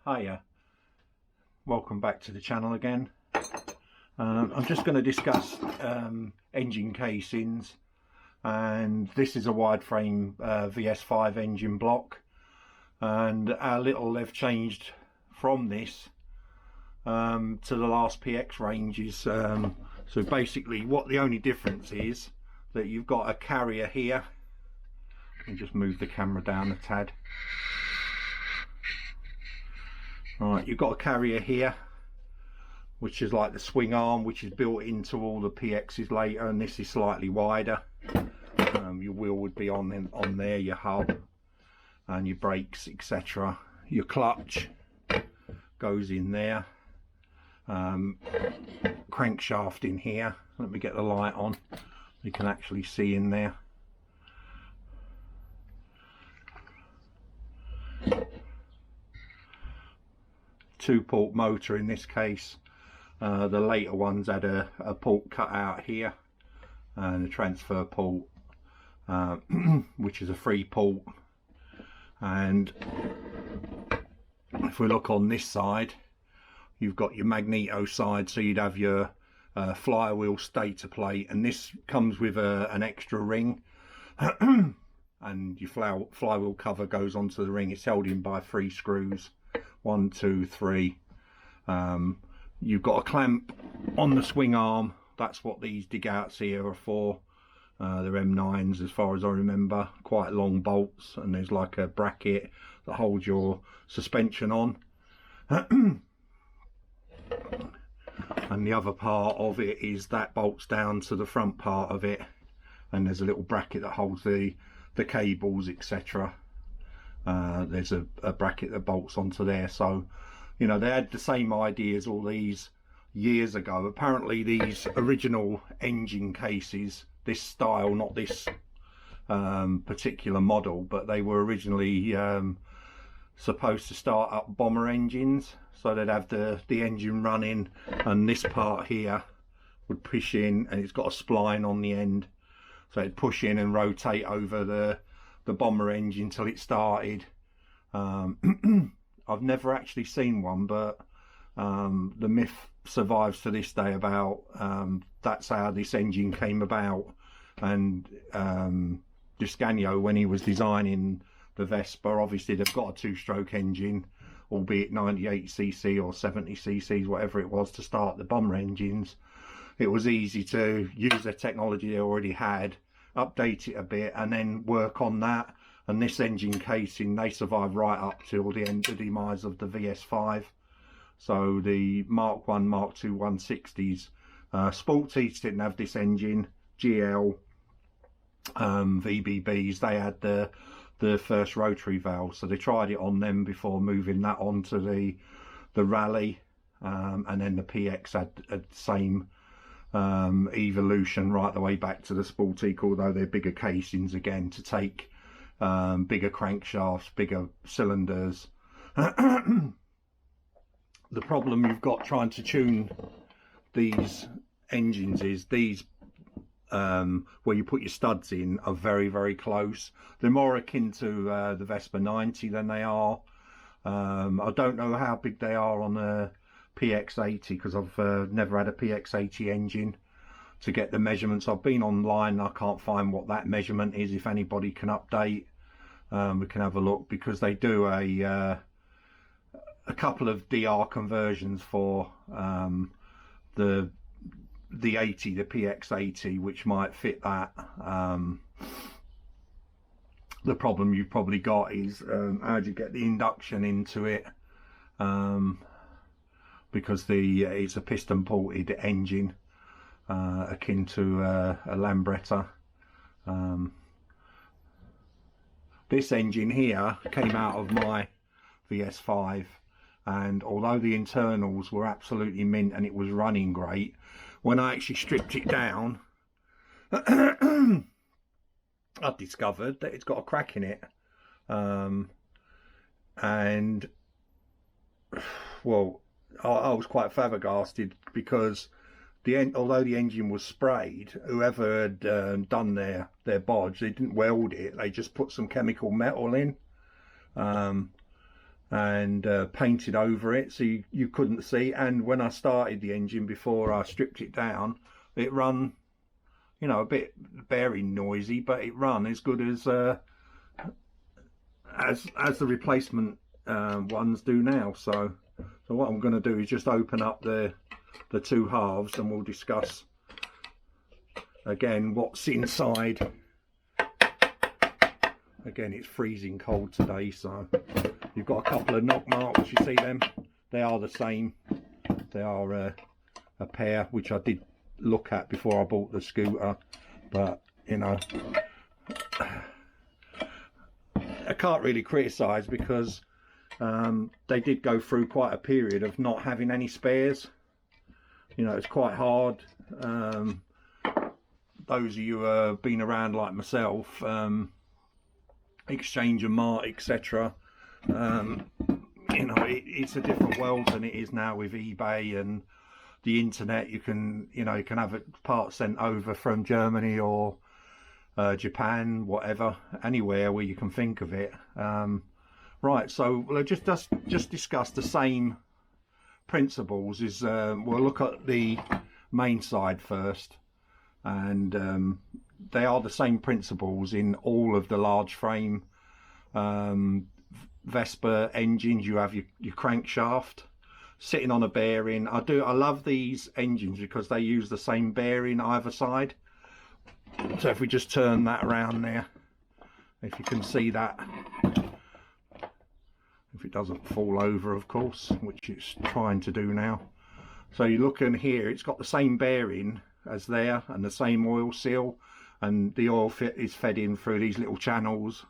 Hiya, welcome back to the channel again. I'm just going to discuss engine casings, and this is a wide frame VS5 engine block, and how little they've changed from this to the last PX ranges. So basically what the only difference is that you've got a carrier here. Let me just move the camera down a tad. Right, you've got a carrier here, which is like the swing arm, which is built into all the PXs later, and this is slightly wider. Your wheel would be on there, your hub and your brakes, etc. Your clutch goes in there. Crankshaft in here. Let me get the light on. You can actually see in there. 2-port motor in this case. The later ones had a port cut out here, and a transfer port, which is a 3-port. And if we look on this side, you've got your magneto side, so you'd have your flywheel stator plate, and this comes with an extra ring. And your flywheel cover goes onto the ring. It's held in by 3 screws. 1, 2, 3. You've got a clamp on the swing arm. That's what these dig outs here are for. They're M9s as far as I remember. Quite long bolts, and there's like a bracket that holds your suspension on. And the other part of it is that bolts down to the front part of it, and there's a little bracket that holds the cables, etc. There's a bracket that bolts onto there. So, you know, they had the same ideas all these years ago. Apparently these original engine cases, this style, not this particular model, but they were originally supposed to start up bomber engines. So they'd have the engine running, and this part here would push in, and it's got a spline on the end, so it'd push in and rotate over the bomber engine till it started. I've never actually seen one, but the myth survives to this day about that's how this engine came about. And Discagno, when he was designing the Vespa, obviously they've got a 2-stroke engine, albeit 98cc or 70cc, whatever it was, to start the bomber engines. It was easy to use the technology they already had, update it a bit, and then work on that. And this engine casing, they survived right up till the demise of the VS5. So the Mark 1, Mark 2 160s, Sporties didn't have this engine. GL, VBBs, they had the first rotary valve, so they tried it on them before moving that onto the Rally, and then the PX had the same evolution right the way back to the Sportique, although they're bigger casings again to take bigger crankshafts, bigger cylinders. The problem you've got trying to tune these engines is these where you put your studs in are very, very close. They're more akin to the Vespa 90 than they are. I don't know how big they are on a PX80, because I've never had a PX80 engine to get the measurements. I've been online, I can't find what that measurement is. If anybody can update, we can have a look, because they do a couple of DR conversions for the 80, the PX80, which might fit that. The problem you've probably got is how do you get the induction into it, because it's a piston ported engine, akin to a Lambretta. This engine here came out of my VS5, and although the internals were absolutely mint and it was running great, when I actually stripped it down, I discovered that it's got a crack in it. And well, I was quite flabbergasted, because although the engine was sprayed, whoever had done their bodge, they didn't weld it, they just put some chemical metal in. and painted over it so you couldn't see. And when I started the engine, before I stripped it down, it run, you know, a bit bearing noisy, but it run as good as the replacement ones do now. So what I'm going to do is just open up the two halves, and we'll discuss again what's inside. Again, it's freezing cold today, so you've got a couple of knock marks. You see them? They are the same. They are a pair which I did look at before I bought the scooter, but you know, I can't really criticise, because they did go through quite a period of not having any spares. You know, it's quite hard. Those of you who have been around like myself, Exchange and Mart, etc. You know, it's a different world than it is now with eBay and the internet. You can have a part sent over from Germany or Japan, whatever, anywhere where you can think of it. Right, so we'll just discuss the same principles. We'll look at the main side first, and they are the same principles in all of the large frame Vespa engines. You have your crankshaft sitting on a bearing. I love these engines because they use the same bearing either side. So if we just turn that around there, if you can see that, if it doesn't fall over, of course, which it's trying to do now. So you look in here, it's got the same bearing as there and the same oil seal, and the oil is fed in through these little channels,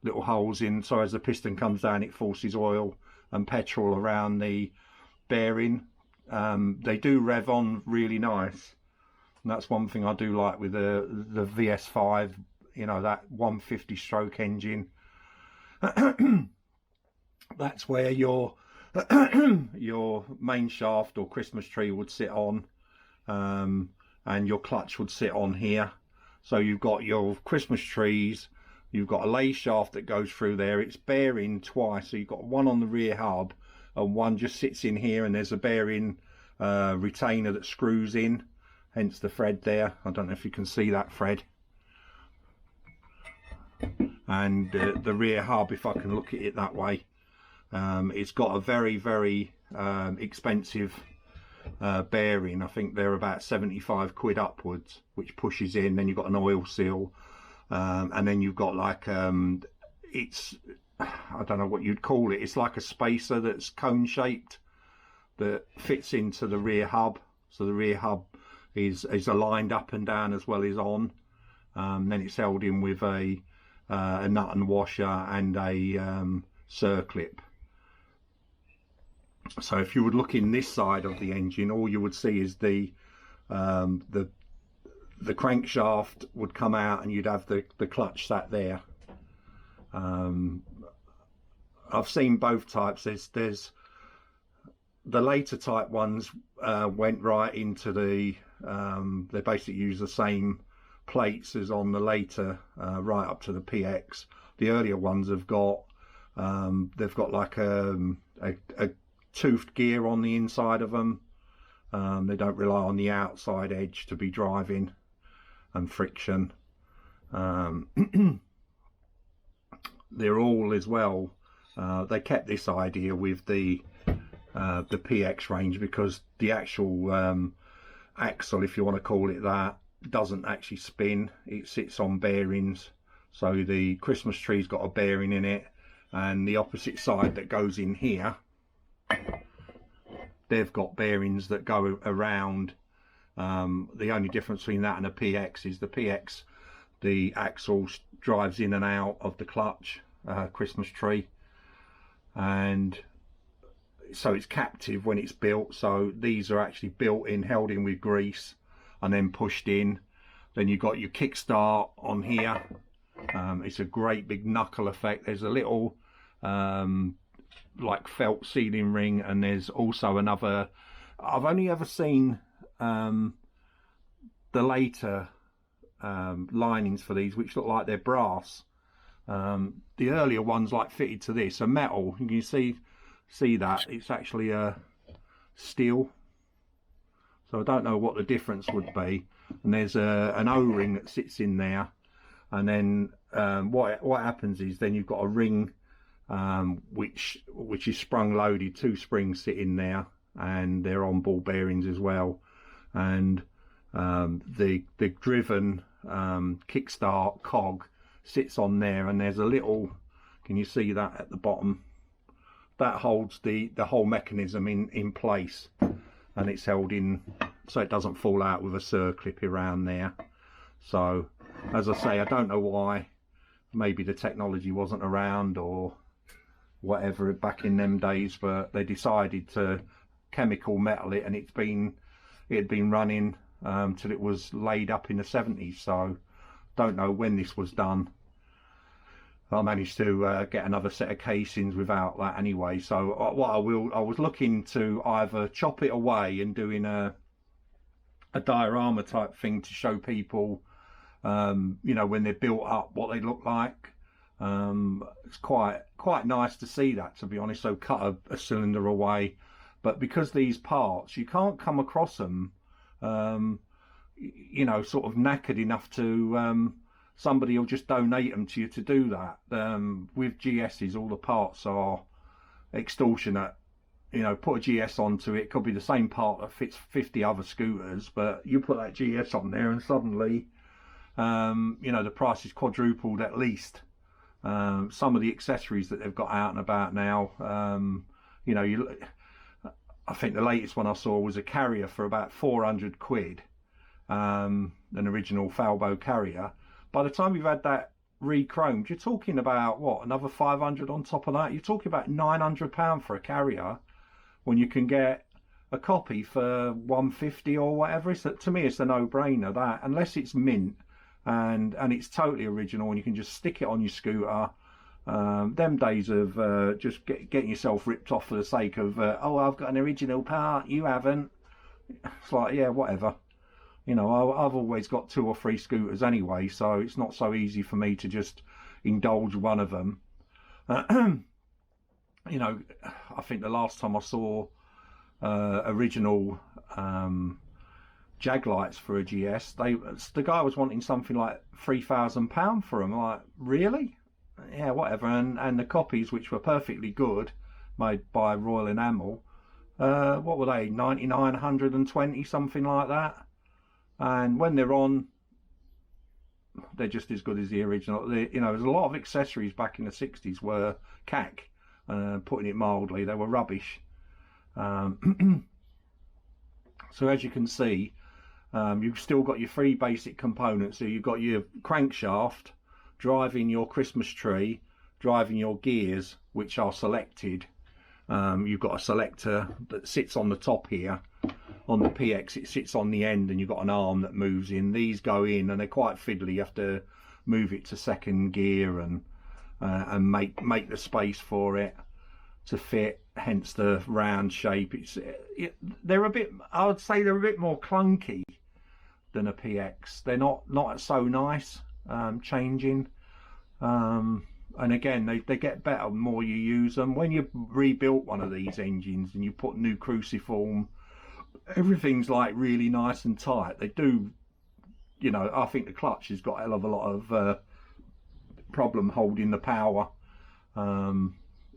little holes in, so as the piston comes down it forces oil and petrol around the bearing. They do rev on really nice, and that's one thing I do like with the VS5, you know, that 150 stroke engine. That's where your main shaft or Christmas tree would sit on, and your clutch would sit on here. So you've got your Christmas trees, you've got a lay shaft that goes through there. It's bearing twice, so you've got one on the rear hub and one just sits in here, and there's a bearing retainer that screws in, hence the thread there. I don't know if you can see that thread. And the rear hub, if I can look at it that way, it's got a very, very expensive bearing. I think they're about 75 quid upwards, which pushes in. Then you've got an oil seal, and then you've got like it's, I don't know what you'd call it, it's like a spacer that's cone shaped that fits into the rear hub. So the rear hub is aligned up and down as well as on. Then it's held in with a nut and washer and a circlip. So if you would look in this side of the engine, all you would see is the crankshaft would come out, and you'd have the clutch sat there. I've seen both types. There's the later type ones went right into the they basically use the same plates as on the later right up to the PX. The earlier ones have got they've got like a toothed gear on the inside of them. They don't rely on the outside edge to be driving and friction. They're all as well. They kept this idea with the PX range, because the actual axle, if you want to call it that, doesn't actually spin. It sits on bearings. So the Christmas tree's got a bearing in it, and the opposite side that goes in here, they've got bearings that go around. The only difference between that and a PX is the PX, the axle drives in and out of the clutch, Christmas tree, and so it's captive when it's built. So these are actually built in, held in with grease, and then pushed in. Then you've got your kickstart on here. It's a great big knuckle effect. There's a little like felt sealing ring, and there's also another. I've only ever seen the later linings for these which look like they're brass. The earlier ones like fitted to this are metal. You can see that it's actually a steel. So I don't know what the difference would be. And there's an O-ring that sits in there, and then what happens is then you've got a ring which is sprung loaded. 2 springs sit in there, and they're on ball bearings as well. And the driven kickstart cog sits on there, and there's a little, can you see that at the bottom? That holds the whole mechanism in place, and it's held in so it doesn't fall out with a circlip around there. So as I say, I don't know why. Maybe the technology wasn't around or whatever back in them days, but they decided to chemical metal it, and it had been running till it was laid up in the 70s. So don't know when this was done. I managed to get another set of casings without that anyway. So what I was looking to either chop it away and doing a diorama type thing to show people, you know, when they're built up, what they look like. It's quite nice to see that, to be honest. So cut a cylinder away, but because these parts, you can't come across them, you know, sort of knackered enough to somebody will just donate them to you to do that. With GSs, all the parts are extortionate. You know, put a GS onto it, could be the same part that fits 50 other scooters, but you put that GS on there and suddenly, you know, the price is quadrupled at least. Some of the accessories that they've got out and about now, you know, I think the latest one I saw was a carrier for about 400 quid, an original Falbo carrier. By the time you've had that re-chromed, you're talking about, what, another 500 on top of that? You're talking about £900 for a carrier, when you can get a copy for 150 or whatever. To me, it's a no-brainer, that, unless it's mint and it's totally original and you can just stick it on your scooter. Them days of just getting yourself ripped off for the sake of, oh, I've got an original part, you haven't. It's like, yeah, whatever. You know, I've always got 2 or 3 scooters anyway, so it's not so easy for me to just indulge one of them. You know, I think the last time I saw original jag lights for a GS, the guy was wanting something like £3,000 for them. Like, really? Yeah, whatever. And the copies, which were perfectly good, made by Royal Enamel, what were they, 99, 120, something like that. And when they're on, they're just as good as the original. You know, there's a lot of accessories back in the 60s were cack. Putting it mildly, they were rubbish. So as you can see, you've still got your 3 basic components. So you've got your crankshaft, driving your Christmas tree, driving your gears, which are selected. You've got a selector that sits on the top here. On the PX, it sits on the end, and you've got an arm that moves in. These go in, and they're quite fiddly. You have to move it to 2nd gear and make the space for it to fit, hence the round shape. They're a bit, I would say they're a bit more clunky than a PX. They're not so nice changing, and again they get better the more you use them. When you rebuilt one of these engines and you put new cruciform, everything's like really nice and tight. They do, you know, I think the clutch has got a hell of a lot of problem holding the power.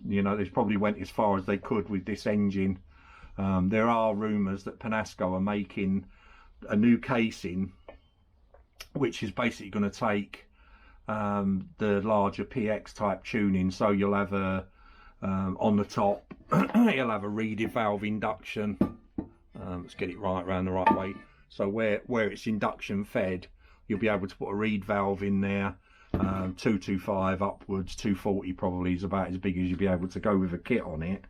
You know, they probably went as far as they could with this engine. There are rumours that Penasco are making a new casing, which is basically going to take the larger PX type tuning. So you'll have a on the top, you'll have a reeded valve induction. Let's get it right around the right way. So where it's induction fed, you'll be able to put a reed valve in there. 225 upwards, 240 probably is about as big as you'll be able to go with a kit on it.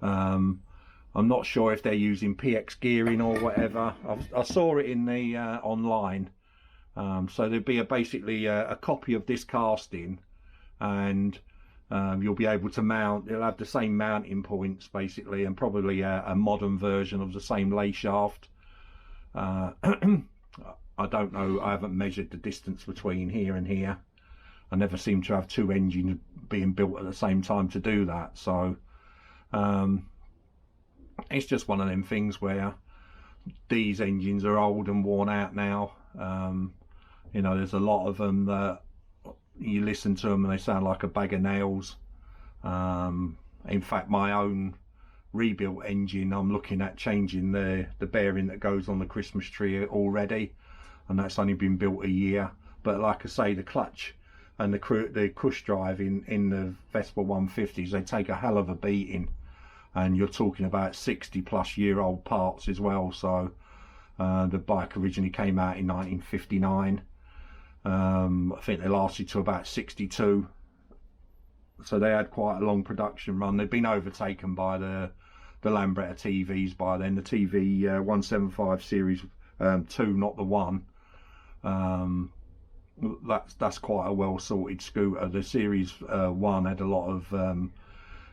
I'm not sure if they're using PX gearing or whatever. I saw it in the online. So there'd be basically a copy of this casting, and you'll be able to mount. It'll have the same mounting points basically, and probably a modern version of the same lay shaft. I don't know, I haven't measured the distance between here and here. I never seem to have two engines being built at the same time to do that. So it's just one of them things where these engines are old and worn out now. You know, there's a lot of them that you listen to them and they sound like a bag of nails. In fact, my own rebuilt engine, I'm looking at changing the bearing that goes on the Christmas tree already, and that's only been built a year. But like I say, the clutch and the cush drive in the Vespa 150s, they take a hell of a beating, and you're talking about 60-plus-year-old parts as well. So the bike originally came out in 1959. I think they lasted to about 62, so they had quite a long production run. They've been overtaken by the Lambretta TVs by then, the TV 175 series 2, not the 1. That's quite a well sorted scooter. The series 1 had a lot of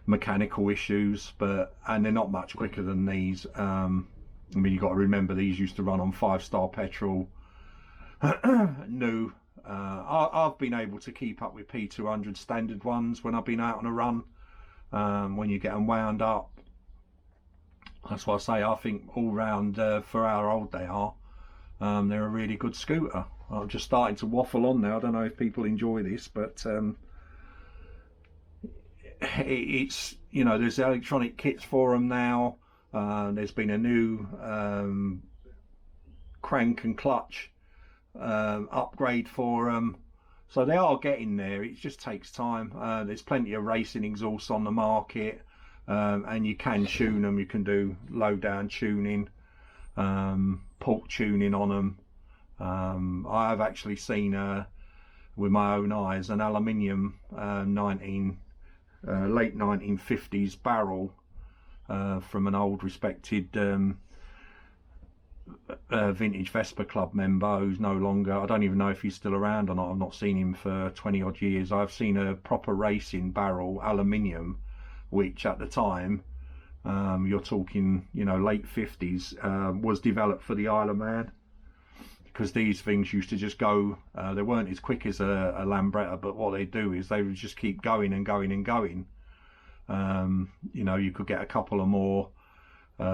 mechanical issues, and they're not much quicker than these. I mean, you've got to remember these used to run on 5-star petrol. New. I've been able to keep up with P200 standard ones when I've been out on a run. When you get them wound up, that's why I say I think all round, for how old they are, they're a really good scooter. I'm just starting to waffle on now. I don't know if people enjoy this, but it's, you know, there's electronic kits for them now. There's been a new crank and clutch upgrade for them, so they are getting there. It just takes time. There's plenty of racing exhausts on the market, and you can tune them. You can do low down tuning, port tuning on them. I have actually seen with my own eyes an aluminium late 1950s barrel from an old respected vintage Vespa club member who's no longer, I don't even know if he's still around or not. I've not seen him for 20 odd years. I've seen a proper racing barrel, aluminium, which at the time, you're talking, you know, late 50s, was developed for the Isle of Man, because these things used to just go, they weren't as quick as a Lambretta, but what they do is they would just keep going and going and going. You know, you could get a couple of more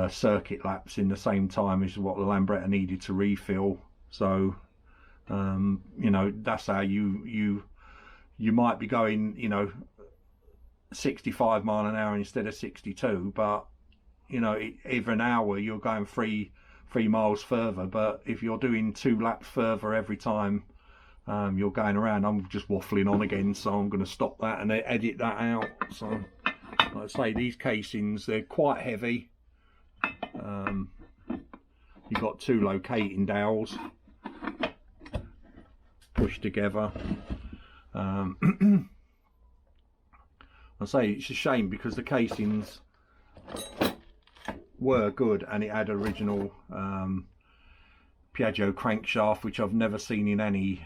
circuit laps in the same time as what the Lambretta needed to refill. So you know, that's how you might be going, you know, 65 mile an hour instead of 62, but you know, every an hour you're going 3 miles further. But if you're doing 2 laps further every time you're going around, I'm just waffling on again, so I'm going to stop that and edit that out. So like I say, these casings, they're quite heavy. You've got 2 locating dowels pushed together. I say it's a shame because the casings were good, and it had original Piaggio crankshaft, which I've never seen in any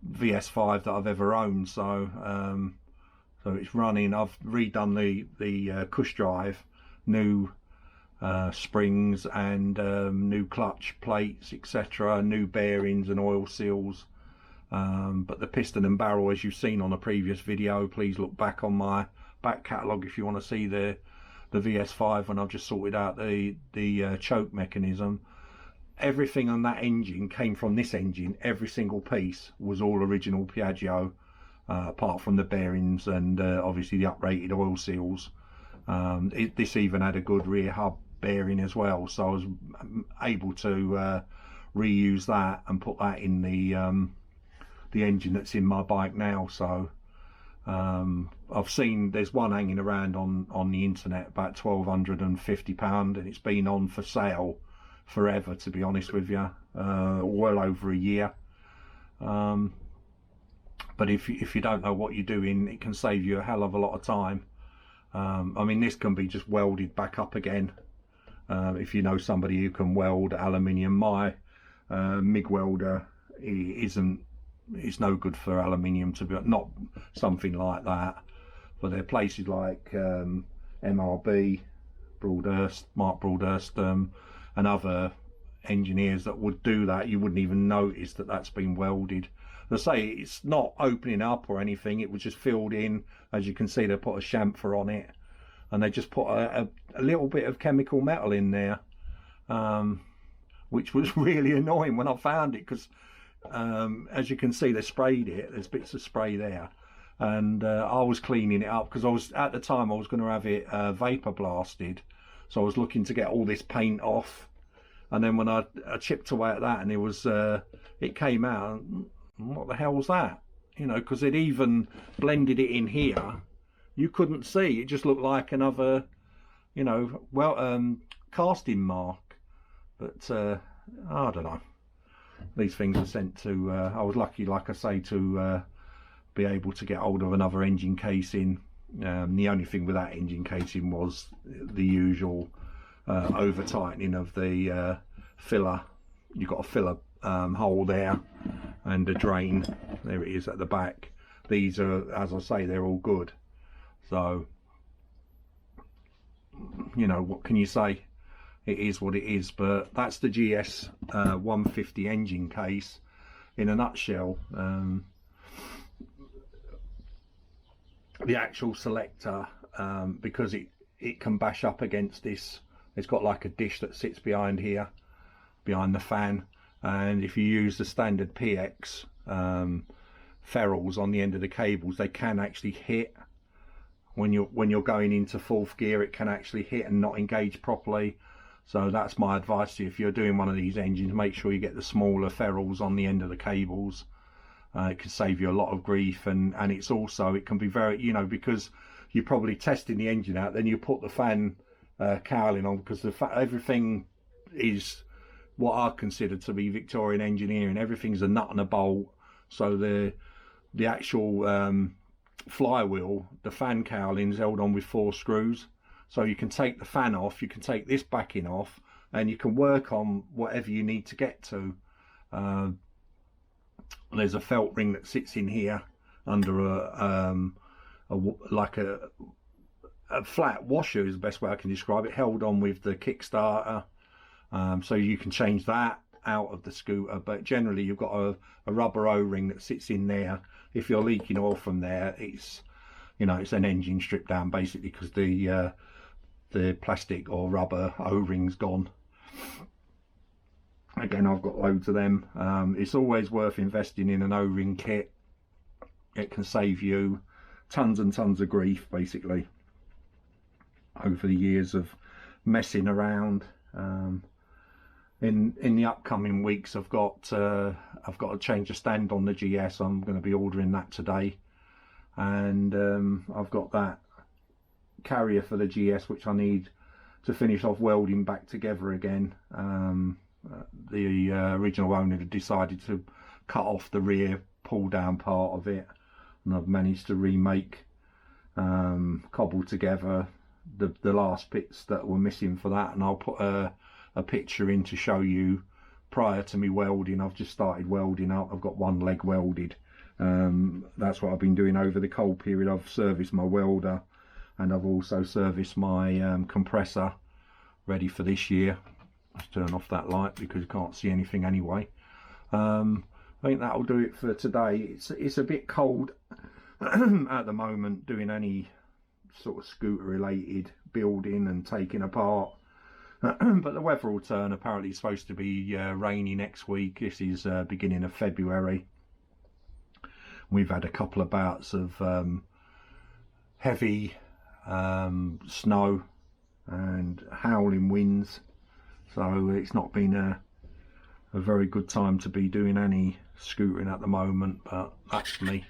VS5 that I've ever owned. So so it's running. I've redone the cush drive, new springs and new clutch plates, etc., new bearings and oil seals. But the piston and barrel, as you've seen on a previous video, please look back on my back catalogue if you want to see the VS5 when I've just sorted out the choke mechanism. Everything on that engine came from this engine. Every single piece was all original Piaggio, apart from the bearings and obviously the uprated oil seals. This even had a good rear hub bearing as well, so I was able to reuse that and put that in the engine that's in my bike now. So I've seen there's one hanging around on the internet about £1,250, and it's been on for sale forever, to be honest with you, well over a year. But if you don't know what you're doing, it can save you a hell of a lot of time. I mean, this can be just welded back up again if you know somebody who can weld aluminium. My MIG welder it's no good for aluminium, to be not something like that. But there are places like MRB, Broadhurst, Mark Broadhurst, and other engineers that would do that, you wouldn't even notice that that's been welded. As I say, it's not opening up or anything, it was just filled in. As you can see, they put a chamfer on it, and they just put a little bit of chemical metal in there, which was really annoying when I found it, because as you can see, they sprayed it, there's bits of spray there, and I was cleaning it up because I was, at the time I was going to have it vapor blasted, so I was looking to get all this paint off. And then when I chipped away at that, and it came out, what the hell was that? You know, because it even blended it in here. You couldn't see, it just looked like another, you know, well, casting mark. But I don't know. These things are sent to, I was lucky, like I say, to be able to get hold of another engine casing. The only thing with that engine casing was the usual over tightening of the filler. You've got a filler hole there, and a drain, there it is at the back. These are, as I say, they're all good. So, you know, what can you say? It is what it is. But that's the GS 150 engine case in a nutshell. The actual selector, because it can bash up against this, it's got like a dish that sits behind here, behind the fan, and if you use the standard PX ferrules on the end of the cables, they can actually hit. When you're going into fourth gear, it can actually hit and not engage properly. So that's my advice to you. If you're doing one of these engines, make sure you get the smaller ferrules on the end of the cables. It can save you a lot of grief, and it's also, it can be very, you know, because you're probably testing the engine out, then you put the fan cowling on, because everything is what I consider to be Victorian engineering. Everything's a nut and a bolt. So the actual flywheel, the fan cowling is held on with 4 screws. So you can take the fan off, you can take this backing off, and you can work on whatever you need to get to. There's a felt ring that sits in here under like a flat washer is the best way I can describe it, held on with the kickstarter. So you can change that out of the scooter, but generally you've got a rubber O-ring that sits in there. If you're leaking oil from there, it's, you know, it's an engine stripped down basically, because the plastic or rubber O-ring's gone. Again, I've got loads of them. It's always worth investing in an O-ring kit. It can save you tons and tons of grief basically over the years of messing around. In the upcoming weeks, I've got to change a stand on the GS. I'm going to be ordering that today, and I've got that carrier for the GS which I need to finish off welding back together again. The original owner decided to cut off the rear pull down part of it, and I've managed to remake, cobble together the last bits that were missing for that, and I'll put a picture in to show you prior to me welding. I've just started welding up. I've got one leg welded. That's what I've been doing over the cold period. I've serviced my welder, and I've also serviced my compressor, ready for this year. Let's turn off that light because you can't see anything anyway. I think that'll do it for today. It's a bit cold at the moment doing any sort of scooter related building and taking apart. But the weather will turn. Apparently it's supposed to be rainy next week. This is beginning of February. We've had a couple of bouts of heavy snow and howling winds, so it's not been a very good time to be doing any scootering at the moment. But that's me.